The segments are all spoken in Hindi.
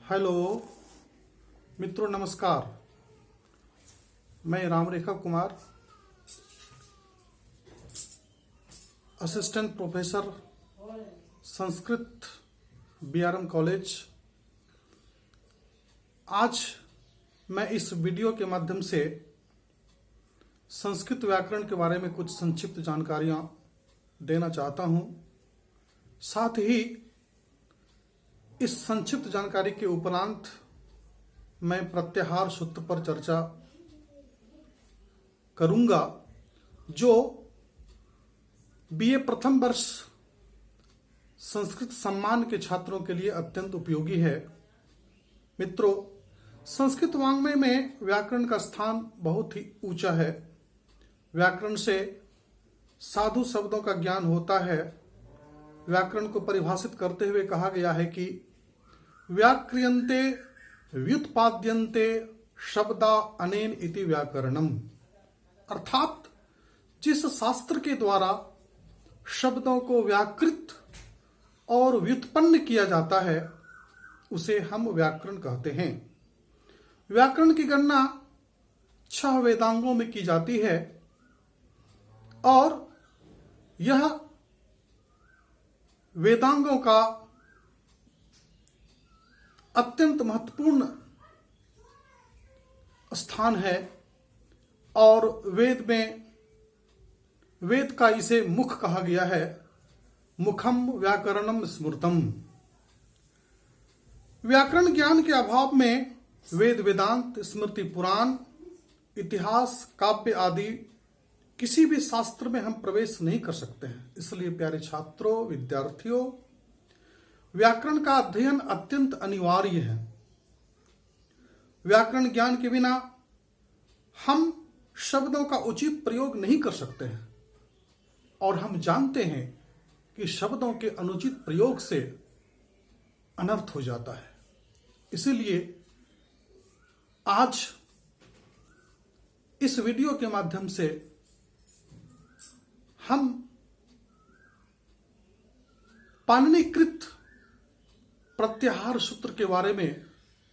हेलो मित्रों, नमस्कार। मैं Ramrekha Kumar, assistant professor Sanskrit BRM college. आज मैं इस वीडियो के माध्यम से संस्कृत व्याकरण के बारे में कुछ संक्षिप्त जानकारियां देना चाहता हूं। साथ ही इस संक्षिप्त जानकारी के उपरांत मैं प्रत्याहार सूत्र पर चर्चा करूंगा, जो बीए प्रथम वर्ष संस्कृत सम्मान के छात्रों के लिए अत्यंत उपयोगी है। मित्रों, संस्कृत वाङ्मय में व्याकरण का स्थान बहुत ही ऊंचा है। व्याकरण से साधु शब्दों का ज्ञान होता है। व्याकरण को परिभाषित करते हुए कहा गया है कि व्याक्रियन्ते व्युत्पाद्यन्ते शब्दा अनेन इति व्याकरणम, अर्थात जिस शास्त्र के द्वारा शब्दों को व्याकृत और व्युत्पन्न किया जाता है उसे हम व्याकरण कहते हैं। व्याकरण की गणना 6 वेदांगों में की जाती है और यह वेदांगों का अत्यंत महत्वपूर्ण स्थान है और वेद का इसे मुख कहा गया है। मुखम व्याकरणम स्मृतम। व्याकरण ज्ञान के अभाव में वेद, वेदांत, स्मृति, पुराण, इतिहास, काव्य आदि किसी भी शास्त्र में हम प्रवेश नहीं कर सकते हैं। इसलिए प्यारे छात्रों, विद्यार्थियों, व्याकरण का अध्ययन अत्यंत अनिवार्य है। व्याकरण ज्ञान के बिना हम शब्दों का उचित प्रयोग नहीं कर सकते हैं और हम जानते हैं कि शब्दों के अनुचित प्रयोग से अनर्थ हो जाता है। इसीलिए आज इस वीडियो के माध्यम से हम पाणिनिकृत प्रत्याहार सूत्र के बारे में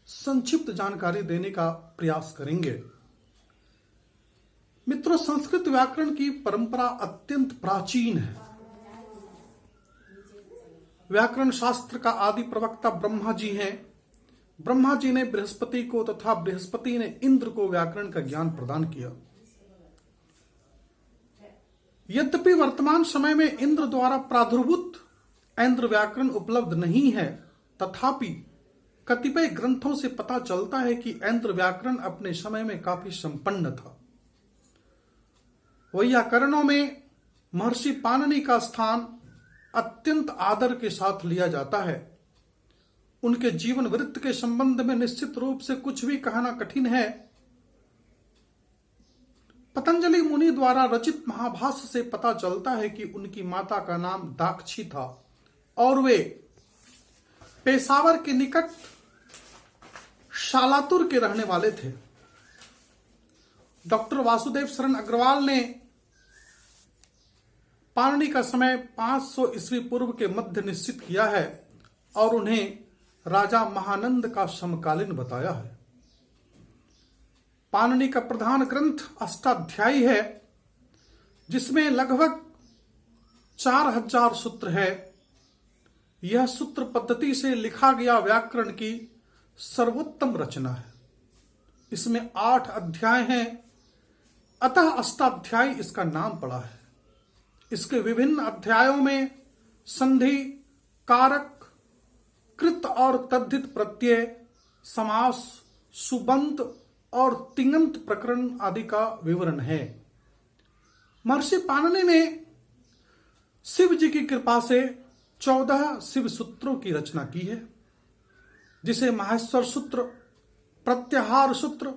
संक्षिप्त जानकारी देने का प्रयास करेंगे। मित्रों, संस्कृत व्याकरण की परंपरा अत्यंत प्राचीन है। व्याकरण शास्त्र का आदि प्रवक्ता ब्रह्मा जी हैं। ब्रह्मा जी ने बृहस्पति को तथा बृहस्पति ने इंद्र को व्याकरण का ज्ञान प्रदान किया। यद्यपि वर्तमान समय में इंद्र द्वारा प्रादुर्भूत ऐन्द्र व्याकरण उपलब्ध नहीं है, तथापि कतिपय ग्रंथों से पता चलता है कि ऐन्द्र व्याकरण अपने समय में काफी संपन्न था। वैयाकरणों में महर्षि पाणिनि का स्थान अत्यंत आदर के साथ लिया जाता है। उनके जीवन वृत्त के संबंध में निश्चित रूप से कुछ भी कहना कठिन है। पतंजलि मुनि द्वारा रचित महाभाष्य से पता चलता है कि उनकी माता का नाम दाक्षी था और वे पेशावर के निकट शालातुर के रहने वाले थे। डॉक्टर वासुदेव शरण अग्रवाल ने पाणिनि का समय 500 ईस्वी पूर्व के मध्य निश्चित किया है और उन्हें राजा महानंद का समकालीन बताया है। पाणिनि का प्रधान ग्रंथ अष्टाध्यायी है, जिसमें लगभग 4000 सूत्र है। यह सूत्र पद्धति से लिखा गया व्याकरण की सर्वोत्तम रचना है। इसमें 8 अध्याय हैं, अतः अष्टाध्यायी इसका नाम पड़ा है। इसके विभिन्न अध्यायों में संधि, कारक, कृत और तद्धित प्रत्यय, समास, सुबंत और तिङन्त प्रकरण आदि का विवरण है। महर्षि पाणिनि ने शिव जी की कृपा से 14 शिव सूत्रों की रचना की है, जिसे माहेश्वर सूत्र, प्रत्याहार सूत्र,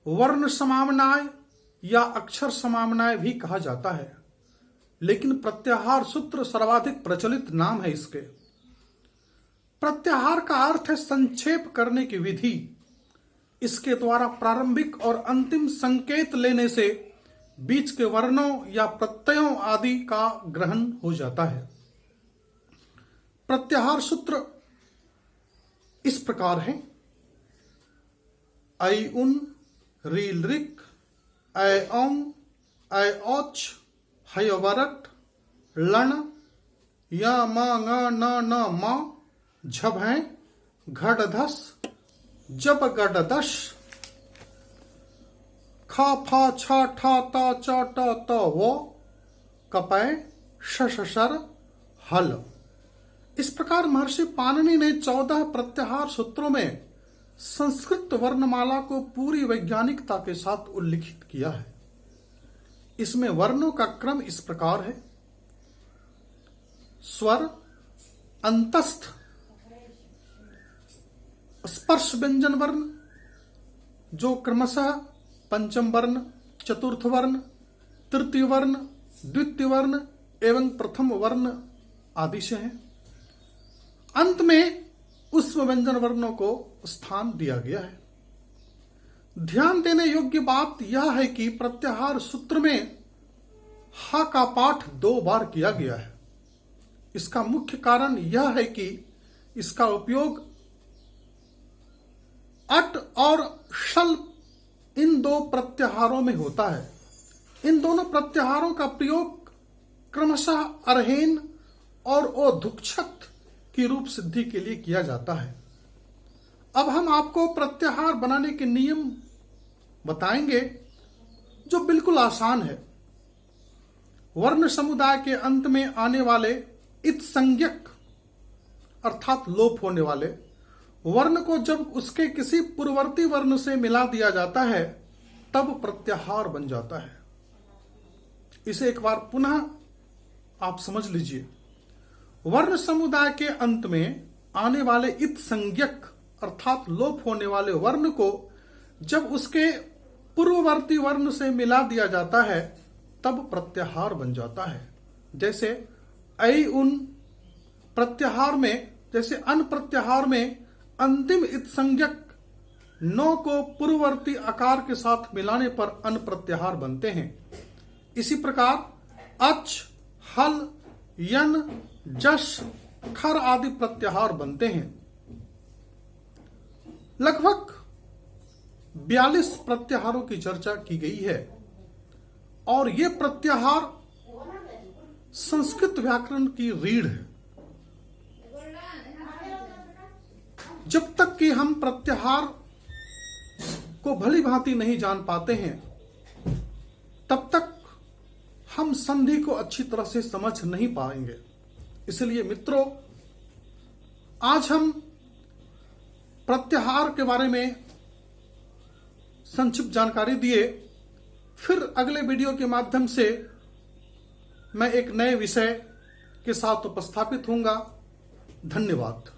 वर्ण समामनाय या अक्षर समामनाय भी कहा जाता है, लेकिन प्रत्याहार सूत्र सर्वाधिक प्रचलित नाम है इसके। प्रत्याहार का अर्थ है संक्षेप करने की विधि। इसके द्वारा प्रारंभिक और अंतिम संकेत लेने से बीच के वर्णों या प्रत्ययों आदि का ग्रहण हो जाता है। प्रत्याहार सूत्र इस प्रकार है। ऐ उन, रील रिक, ऐ औं, ऐ औच, हयवरट, लन, या मा ङा न न मा, झभै, घड़धस, जब गडदश, खा फा छा ठा ता चा टा त वो, कपै, शशर, हल। इस प्रकार महर्षि पाणिनि ने 14 प्रत्याहार सूत्रों में संस्कृत वर्णमाला को पूरी वैज्ञानिकता के साथ उल्लिखित किया है। इसमें वर्णों का क्रम इस प्रकार है: स्वर, अंतस्थ, स्पर्श व्यंजन वर्ण, जो क्रमशः पंचम वर्ण, चतुर्थ वर्ण, तृतीय वर्ण, द्वितीय वर्ण एवं प्रथम वर्ण आदि से हैं। अंत में उष्म व्यंजन वर्णों को स्थान दिया गया है। ध्यान देने योग्य बात यह है कि प्रत्याहार सूत्र में हा का पाठ 2 बार किया गया है। इसका मुख्य कारण यह है कि इसका उपयोग अट और शल इन 2 प्रत्याहारों में होता है। इन दोनों प्रत्याहारों का प्रयोग क्रमशः अर्हेन और ओधुक्षत की रूप सिद्धि के लिए किया जाता है। अब हम आपको प्रत्याहार बनाने के नियम बताएंगे जो बिल्कुल आसान है। वर्ण समुदाय के अंत में आने वाले इत संज्ञक अर्थात लोप होने वाले वर्ण को जब उसके किसी पूर्ववर्ती वर्ण से मिला दिया जाता है तब प्रत्याहार बन जाता है। इसे एक बार पुनः आप समझ लीजिए। वर्ण समुदाय के अंत में आने वाले इत संज्ञक अर्थात लोप होने वाले वर्ण को जब उसके पूर्ववर्ती वर्ण से मिला दिया जाता है तब प्रत्याहार बन जाता है। जैसे ऐ उन प्रत्याहार में, जैसे अन प्रत्याहार में अंतिम इत संज्ञक नो को पूर्ववर्ती आकार के साथ मिलाने पर अन प्रत्याहार बनते हैं। इसी प्रकार अच, हल, यन, जश, खर आदि प्रत्याहार बनते हैं। लगभग 42 प्रत्याहारों की चर्चा की गई है और ये प्रत्याहार संस्कृत व्याकरण की रीढ़ है। जब तक कि हम प्रत्याहार को भली भांति नहीं जान पाते हैं तब तक हम संधि को अच्छी तरह से समझ नहीं पाएंगे। इसलिए मित्रों, आज हम प्रत्याहार के बारे में संक्षिप्त जानकारी दिए। फिर अगले वीडियो के माध्यम से मैं एक नए विषय के साथ उपस्थापित होऊंगा। धन्यवाद।